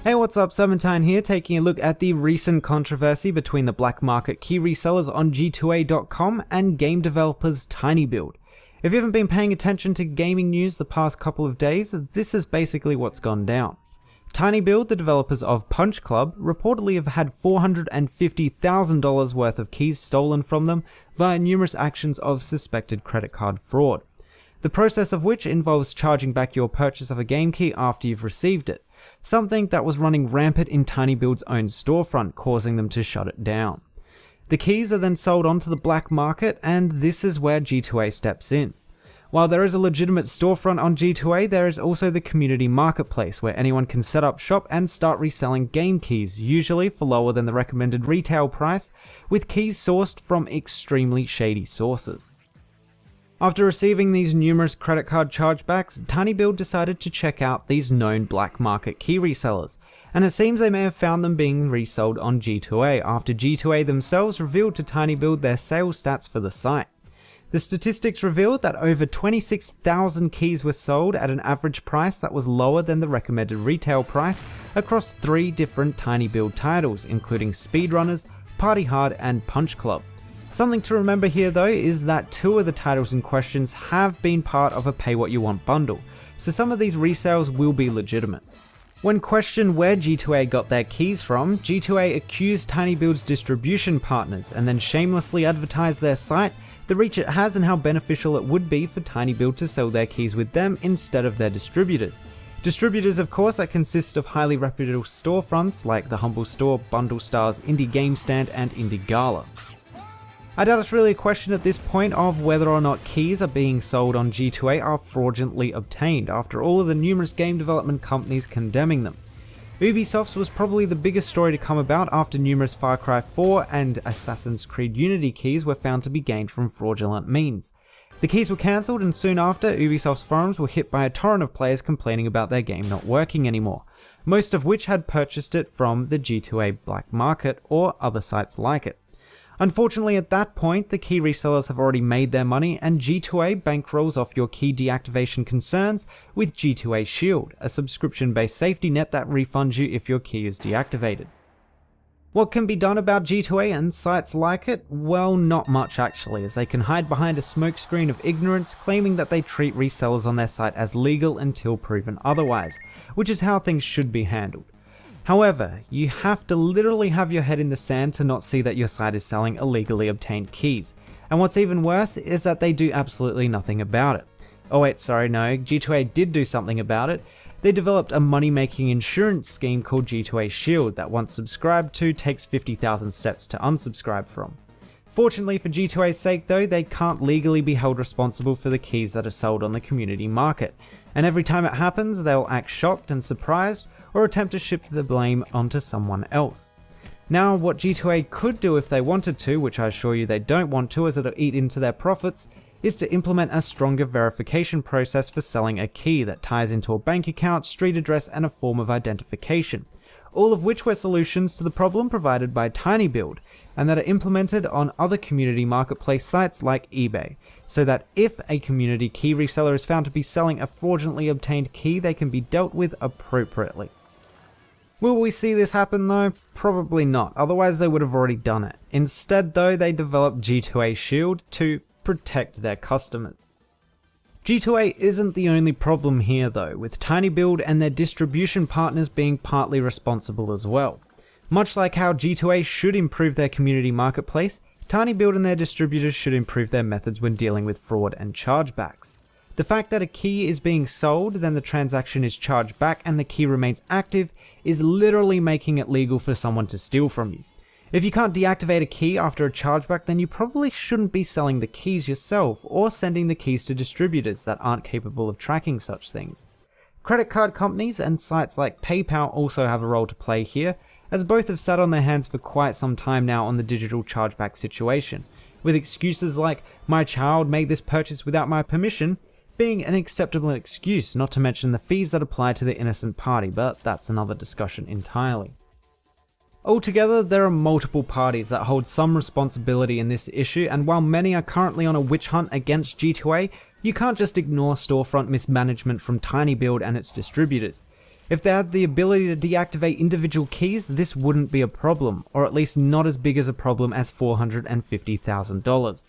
Hey, what's up? Serpentine here, taking a look at the recent controversy between the black market key resellers on G2A.com and game developers TinyBuild. If you haven't been paying attention to gaming news the past couple of days, this is basically what's gone down. TinyBuild, the developers of Punch Club, reportedly have had $450,000 worth of keys stolen from them via numerous actions of suspected credit card fraud. The process of which involves charging back your purchase of a game key after you've received it, something that was running rampant in TinyBuild's own storefront, causing them to shut it down. The keys are then sold onto the black market, and this is where G2A steps in. While there is a legitimate storefront on G2A, there is also the community marketplace where anyone can set up shop and start reselling game keys, usually for lower than the recommended retail price, with keys sourced from extremely shady sources. After receiving these numerous credit card chargebacks, TinyBuild decided to check out these known black market key resellers, and it seems they may have found them being resold on G2A after G2A themselves revealed to TinyBuild their sales stats for the site. The statistics revealed that over 26,000 keys were sold at an average price that was lower than the recommended retail price across 3 different TinyBuild titles, including Speedrunners, Party Hard, and Punch Club. Something to remember here though is that 2 of the titles in questions have been part of a pay what you want bundle, so some of these resales will be legitimate. When questioned where G2A got their keys from, G2A accused TinyBuild's distribution partners and then shamelessly advertised their site, the reach it has and how beneficial it would be for TinyBuild to sell their keys with them instead of their distributors. Distributors, of course, that consist of highly reputable storefronts like the Humble Store, Bundle Stars, Indie Game Stand, and Indie Gala. I doubt it's really a question at this point of whether or not keys are being sold on G2A are fraudulently obtained, after all of the numerous game development companies condemning them. Ubisoft's was probably the biggest story to come about after numerous Far Cry 4 and Assassin's Creed Unity keys were found to be gained from fraudulent means. The keys were cancelled, and soon after, Ubisoft's forums were hit by a torrent of players complaining about their game not working anymore, most of which had purchased it from the G2A black market or other sites like it. Unfortunately, at that point, the key resellers have already made their money, and G2A bankrolls off your key deactivation concerns with G2A Shield, a subscription-based safety net that refunds you if your key is deactivated. What can be done about G2A and sites like it? Well, not much actually, as they can hide behind a smokescreen of ignorance, claiming that they treat resellers on their site as legal until proven otherwise, which is how things should be handled. However, you have to literally have your head in the sand to not see that your site is selling illegally obtained keys. And what's even worse is that they do absolutely nothing about it. Oh wait, sorry, no, G2A did do something about it. They developed a money-making insurance scheme called G2A Shield that once subscribed to takes 50,000 steps to unsubscribe from. Fortunately for G2A's sake though, they can't legally be held responsible for the keys that are sold on the community market. And every time it happens, they'll act shocked and surprised, or attempt to shift the blame onto someone else. Now, what G2A could do if they wanted to, which I assure you they don't want to as it'll eat into their profits, is to implement a stronger verification process for selling a key that ties into a bank account, street address, and a form of identification, all of which were solutions to the problem provided by TinyBuild, and that are implemented on other community marketplace sites like eBay, so that if a community key reseller is found to be selling a fraudulently obtained key, they can be dealt with appropriately. Will we see this happen though? Probably not, otherwise they would have already done it. Instead though, they developed G2A Shield to protect their customers. G2A isn't the only problem here though, with TinyBuild and their distribution partners being partly responsible as well. Much like how G2A should improve their community marketplace, TinyBuild and their distributors should improve their methods when dealing with fraud and chargebacks. The fact that a key is being sold, then the transaction is charged back and the key remains active is literally making it legal for someone to steal from you. If you can't deactivate a key after a chargeback, then you probably shouldn't be selling the keys yourself or sending the keys to distributors that aren't capable of tracking such things. Credit card companies and sites like PayPal also have a role to play here, as both have sat on their hands for quite some time now on the digital chargeback situation, with excuses like, "My child made this purchase without my permission," being an acceptable excuse, not to mention the fees that apply to the innocent party, but that's another discussion entirely. Altogether, there are multiple parties that hold some responsibility in this issue, and while many are currently on a witch hunt against G2A, you can't just ignore storefront mismanagement from TinyBuild and its distributors. If they had the ability to deactivate individual keys, this wouldn't be a problem, or at least not as big as a problem as $450,000.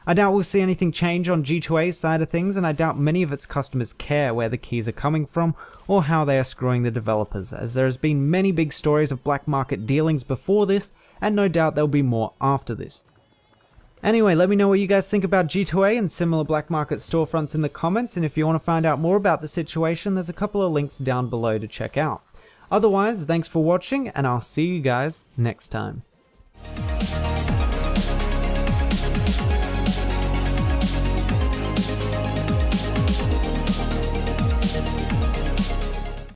I doubt we'll see anything change on G2A's side of things, and I doubt many of its customers care where the keys are coming from or how they are screwing the developers, as there has been many big stories of black market dealings before this, and no doubt there'll be more after this. Anyway, let me know what you guys think about G2A and similar black market storefronts in the comments, and if you want to find out more about the situation, there's a couple of links down below to check out. Otherwise, thanks for watching, and I'll see you guys next time.